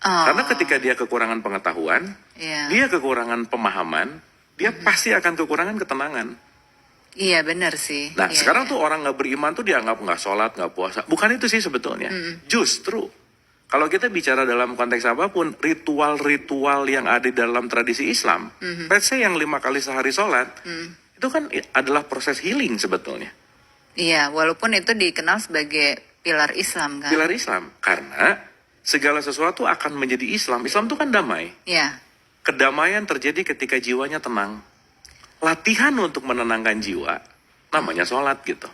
Karena ketika dia kekurangan pengetahuan, Iya. dia kekurangan pemahaman, dia pasti akan kekurangan ketenangan. Iya benar sih. Nah Iya, sekarang iya. tuh orang nggak beriman tuh dianggap nggak sholat, nggak puasa. Bukan itu sih sebetulnya. Justru kalau kita bicara dalam konteks apapun, ritual-ritual yang ada di dalam tradisi Islam, let's say yang 5 kali sehari sholat, itu kan adalah proses healing sebetulnya. Iya, walaupun itu dikenal sebagai pilar Islam kan. Pilar Islam. Karena segala sesuatu akan menjadi Islam. Islam itu kan damai. Iya. Kedamaian terjadi ketika jiwanya tenang. Latihan untuk menenangkan jiwa, namanya sholat gitu.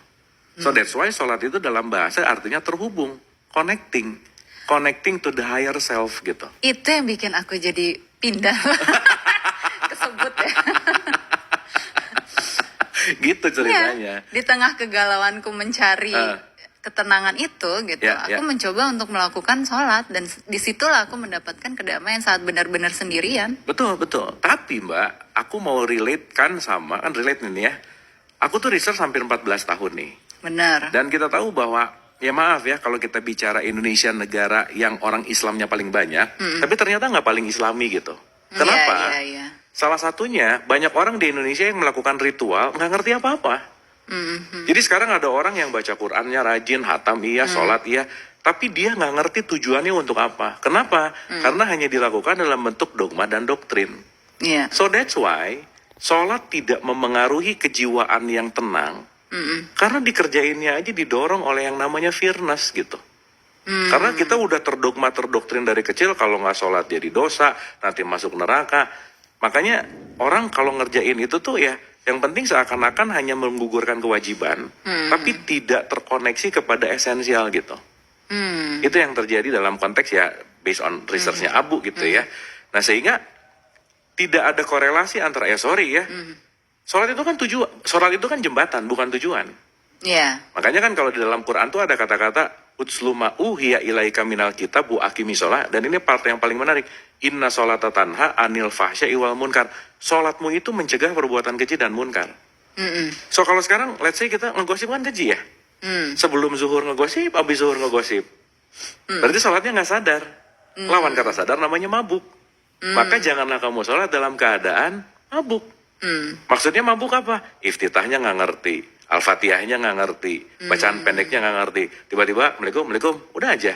So that's why sholat itu dalam bahasa artinya terhubung, connecting. Connecting to the higher self gitu. Itu yang bikin aku jadi pindah. Kesebut ya. Gitu ceritanya. Iya, di tengah kegalauanku mencari ketenangan itu gitu, Ya, aku mencoba untuk melakukan sholat dan disitulah aku mendapatkan kedamaian saat benar-benar sendirian. Betul, betul. Tapi Mbak, aku mau relate kan sama, kan relate ini ya. Aku tuh research hampir 14 tahun nih. Benar. Dan kita tahu bahwa, ya maaf ya kalau kita bicara Indonesia negara yang orang Islamnya paling banyak, tapi ternyata nggak paling Islami gitu. Kenapa? Iya, iya. Salah satunya, banyak orang di Indonesia yang melakukan ritual, nggak ngerti apa-apa. Jadi sekarang ada orang yang baca Qurannya rajin, hatam iya, sholat iya, tapi dia nggak ngerti tujuannya untuk apa. Kenapa? Karena hanya dilakukan dalam bentuk dogma dan doktrin. Iya. So that's why, sholat tidak memengaruhi kejiwaan yang tenang, karena dikerjainnya aja didorong oleh yang namanya fearness gitu. Karena kita udah terdogma terdoktrin dari kecil kalau nggak sholat jadi dosa, nanti masuk neraka. Makanya orang kalau ngerjain itu tuh ya yang penting seakan-akan hanya menggugurkan kewajiban, tapi tidak terkoneksi kepada esensial gitu. Itu yang terjadi dalam konteks ya based on researchnya Abu gitu ya. Nah sehingga tidak ada korelasi antara sholat itu kan tujuan, sholat itu kan jembatan bukan tujuan. Iya. Makanya kan kalau di dalam Quran tuh ada kata-kata utsluma uhiya ilaika minal kitab wa aqimi sholat. Dan ini part yang paling menarik. Inna sholata tanha anil fahsya'i wal munkar. Sholatmu itu mencegah perbuatan keji dan munkar. So kalau sekarang let's say kita ngegosip kan keji ya. Sebelum zuhur ngegosip, abis zuhur ngegosip. Berarti sholatnya nggak sadar. Lawan kata sadar namanya mabuk. Maka janganlah kamu sholat dalam keadaan mabuk. Maksudnya mabuk apa? Iftitahnya nggak ngerti. Al-Fatihahnya nggak ngerti, bacaan pendeknya nggak ngerti. Tiba-tiba, Assalamualaikum, udah aja.